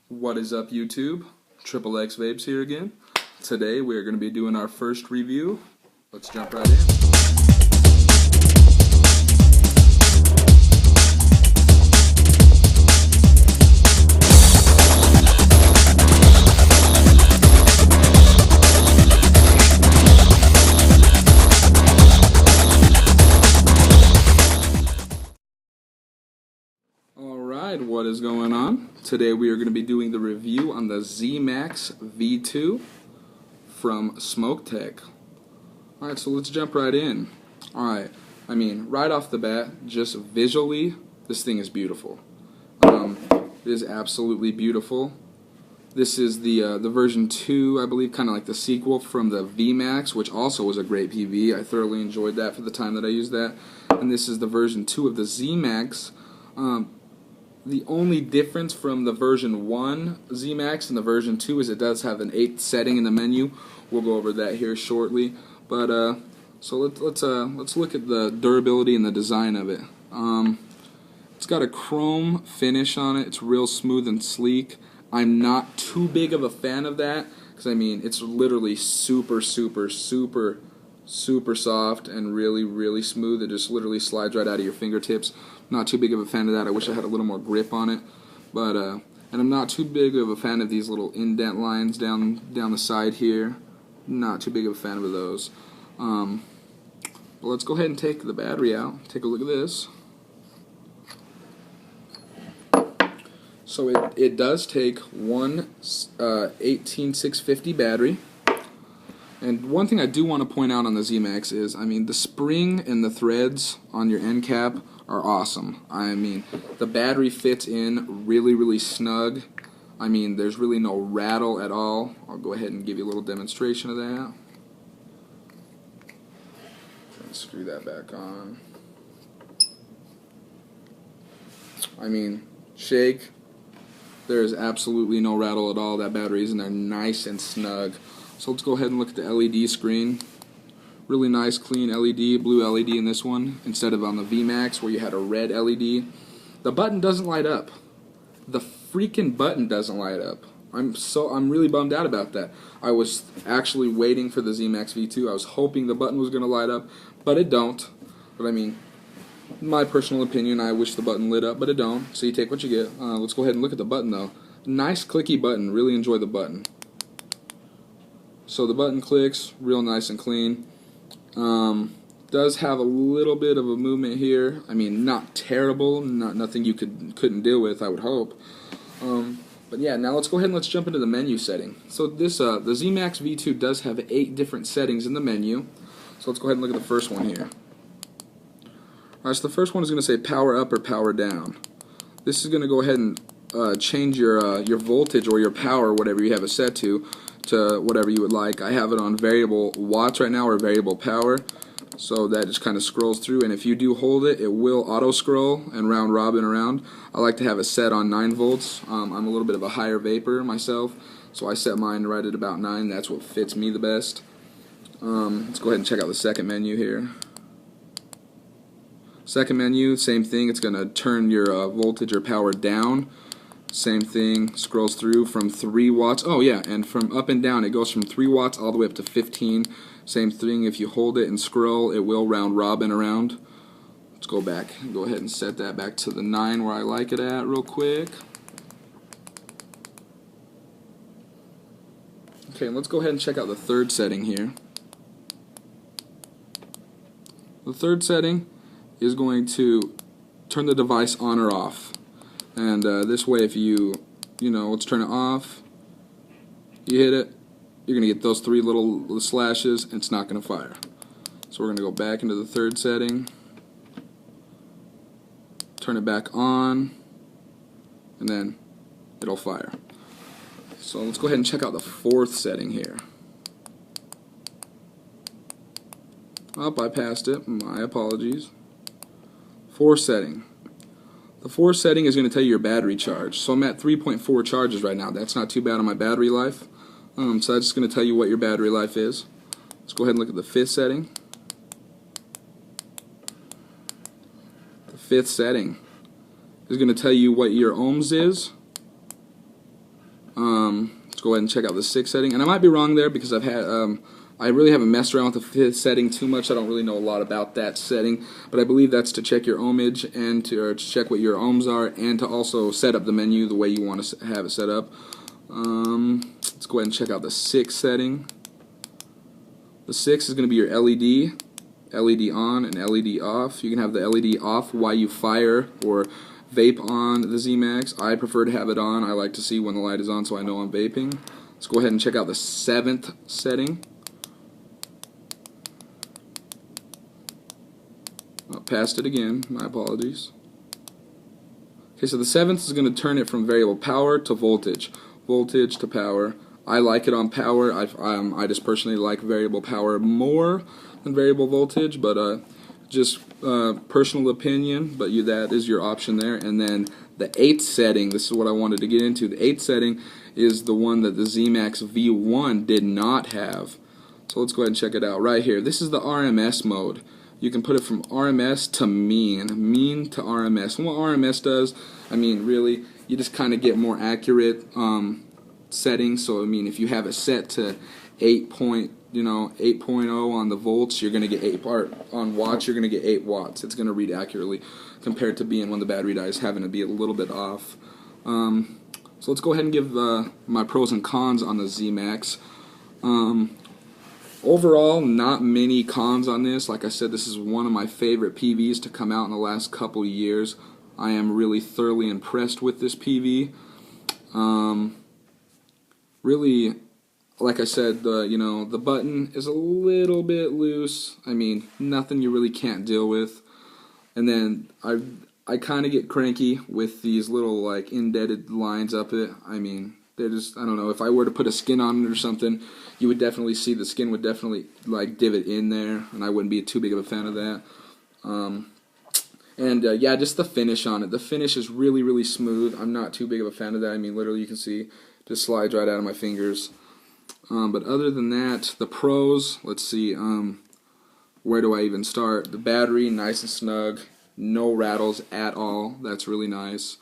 What is up, YouTube? Triple X Vapes here again. Today we are going to be doing our first review. Let's jump right in. Alright, what is going on? Today we are going to be doing the review on the Zmax V2 from Smoke Tech. Alright, so let's jump right in. Alright, right off the bat, just visually, this thing is beautiful. It is absolutely beautiful. This is the version 2, I believe, kind of like the sequel from the VMAX, which also was a great PV. I thoroughly enjoyed that for the time that I used that. And this is the version 2 of the Zmax. The only difference from the version 1 Zmax and the version 2 is it does have an 8th setting in the menu. We'll go over that here shortly. But so let's look at the durability and the design of it. It's got a chrome finish on it. It's real smooth and sleek. I'm not too big of a fan of that because it's literally super soft and really smooth. It just literally slides right out of your fingertips. Not too big of a fan of that. I wish I had a little more grip on it. But and I'm not too big of a fan of these little indent lines down the side here. Not too big of a fan of those. But let's go ahead and take the battery out. Take a look at this. So it does take one 18650 battery. And one thing I do want to point out on the Zmax is, the spring and the threads on your end cap are awesome. The battery fits in really snug. There's really no rattle at all. I'll go ahead and give you a little demonstration of that. Screw that back on. Shake. There is absolutely no rattle at all. That battery is in there nice and snug. So let's go ahead and look at the LED screen. Really nice, clean LED, blue LED in this one, instead of on the VMAX where you had a red LED. The button doesn't light up. The freaking button doesn't light up. I'm really bummed out about that. I was actually waiting for the Zmax V2. I was hoping the button was going to light up, but it don't. But in my personal opinion, I wish the button lit up, but it don't. So you take what you get. Let's go ahead and look at the button though. Nice clicky button. Really enjoy the button. So the button clicks real nice and clean. Does have a little bit of a movement here. Not terrible, nothing you couldn't deal with, I would hope. But yeah, now let's go ahead and let's jump into the menu setting. So this the Zmax V2 does have 8 different settings in the menu. So let's go ahead and look at the first one here. Alright, so the first one is going to say power up or power down. This is going to go ahead and change your voltage or your power, whatever you have it set to whatever you would like. I have it on variable watts right now, or variable power, so that just kind of scrolls through, and if you do hold it, it will auto scroll and round robin around. I like to have it set on 9 volts. I'm a little bit of a higher vapor myself, so I set mine right at about 9. That's what fits me the best. Let's go ahead and check out the second menu here. Second menu, same thing. It's going to turn your voltage or power down. Same thing, scrolls through from 3 watts. Oh yeah, and from up and down, it goes from 3 watts all the way up to 15. Same thing, if you hold it and scroll, it will round robin around. Let's go back and go ahead and set that back to the 9 where I like it at real quick. Okay, let's go ahead and check out the third setting here. The third setting is going to turn the device on or off. And this way, if let's turn it off, you hit it, you're going to get those 3 little slashes, and it's not going to fire. So we're going to go back into the third setting, turn it back on, and then it'll fire. So let's go ahead and check out the fourth setting here. Oh, I passed it. My apologies. Fourth setting. The fourth setting is going to tell you your battery charge. So I'm at 3.4 charges right now. That's not too bad on my battery life. So that's just going to tell you what your battery life is. Let's go ahead and look at the fifth setting. The fifth setting is going to tell you what your ohms is. go ahead and check out the 6th setting. And I might be wrong there because I really haven't messed around with the 5th setting too much. I don't really know a lot about that setting, but I believe that's to check your ohmage and to check what your ohms are, and to also set up the menu the way you want to have it set up. Let's go ahead and check out the 6th setting. The 6th is going to be your LED on and LED off. You can have the LED off while you fire or vape on the Zmax. I prefer to have it on. I like to see when the light is on so I know I'm vaping. Let's go ahead and check out the 7th setting. Passed it again, my apologies. Okay, so the 7th is going to turn it from variable power to voltage to power. I like it on power. I just personally like variable power more than variable voltage, but just personal opinion, but that is your option there. And then the 8th setting, this is what I wanted to get into. The 8th setting is the one that the Zmax V1 did not have. So let's go ahead and check it out right here. This is the RMS mode. You can put it from RMS to mean to RMS. And what RMS does, I mean, really, you just kind of get more accurate settings. So I mean, if you have it set to 8.0 on the volts, you're going to get 8 on watts. You're going to get 8 watts. It's going to read accurately compared to being when the battery dies having to be a little bit off. So let's go ahead and give my pros and cons on the Zmax. Overall, not many cons on this. Like I said, this is one of my favorite PVs to come out in the last couple years. I am really thoroughly impressed with this PV. Really, like I said, the button is a little bit loose. I mean, nothing you really can't deal with. And then I kind of get cranky with these little like indented lines up it. I mean, they're just, I don't know, if I were to put a skin on it or something, you would definitely see the skin would definitely like divot in there, and I wouldn't be too big of a fan of that. Yeah, just the finish on it. The finish is really, really smooth. I'm not too big of a fan of that. I mean, literally you can see just slides right out of my fingers. But other than that, the pros, let's see, where do I even start? The battery, nice and snug, no rattles at all. That's really nice.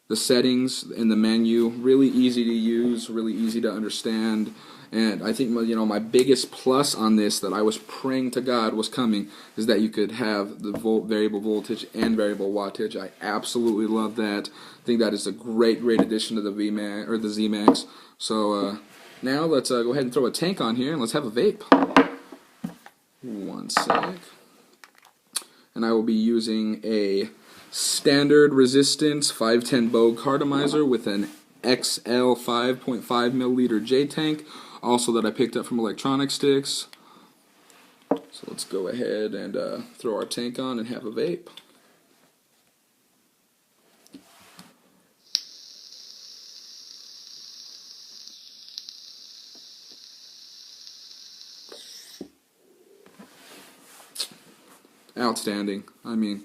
The settings in the menu, really easy to use, really easy to understand. And I think my biggest plus on this that I was praying to God was coming is that you could have the variable voltage and variable wattage. I absolutely love that. I think that is a great addition to the VMAX or the Zmax. So now let's go ahead and throw a tank on here and let's have a vape. One sec. And I will be using a standard resistance 510 Bogue cartomizer with an XL 5.5 milliliter J tank, also that I picked up from Electronic Sticks. So let's go ahead and throw our tank on and have a vape. Outstanding. I mean,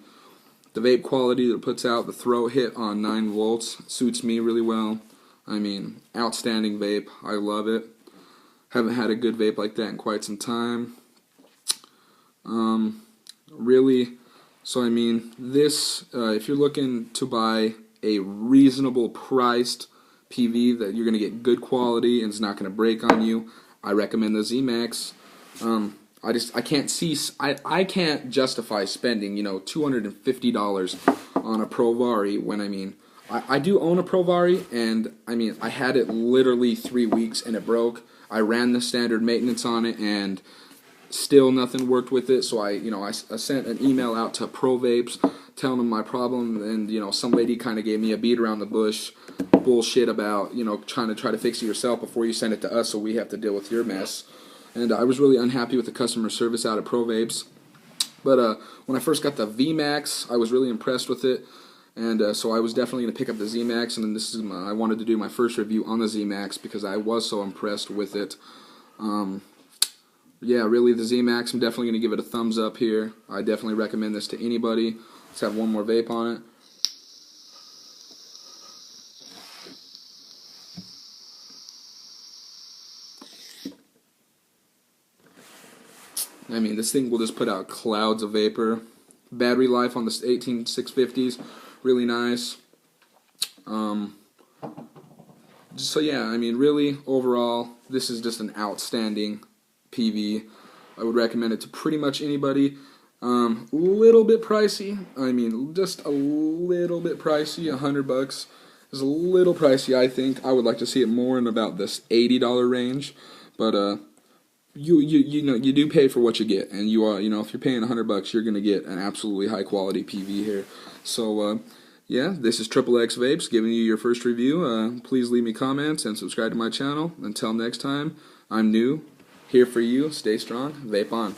the vape quality that it puts out, the throw hit on 9 volts, suits me really well. I mean, outstanding vape. I love it. Haven't had a good vape like that in quite some time. Really, so I mean, this, if you're looking to buy a reasonable priced PV that you're going to get good quality and it's not going to break on you, I recommend the Zmax. I can't justify spending, $250 on a Provari when, I mean, I do own a Provari, and I mean, I had it literally 3 weeks and it broke. I ran the standard maintenance on it and still nothing worked with it, so I sent an email out to ProVapes telling them my problem, and some lady kind of gave me a beat around the bush bullshit about trying to fix it yourself before you send it to us, so we have to deal with your mess. And I was really unhappy with the customer service out at ProVapes. But when I first got the VMAX, I was really impressed with it. And so I was definitely going to pick up the Zmax. And then I wanted to do my first review on the Zmax because I was so impressed with it. Yeah, really, the Zmax, I'm definitely going to give it a thumbs up here. I definitely recommend this to anybody. Let's have one more vape on it. I mean, this thing will just put out clouds of vapor. Battery life on the 18650s, really nice. So yeah, I mean, really, overall, this is just an outstanding PV. I would recommend it to pretty much anybody. Little bit pricey. I mean, just a little bit pricey. $100 is a little pricey. I think I would like to see it more in about this $80 range. But you know, you do pay for what you get, and you are, you know, if you're paying $100, you're gonna get an absolutely high quality PV here. So yeah, this is Triple X Vapes giving you your first review. Please leave me comments and subscribe to my channel. Until next time, I'm new, here for you. Stay strong, vape on.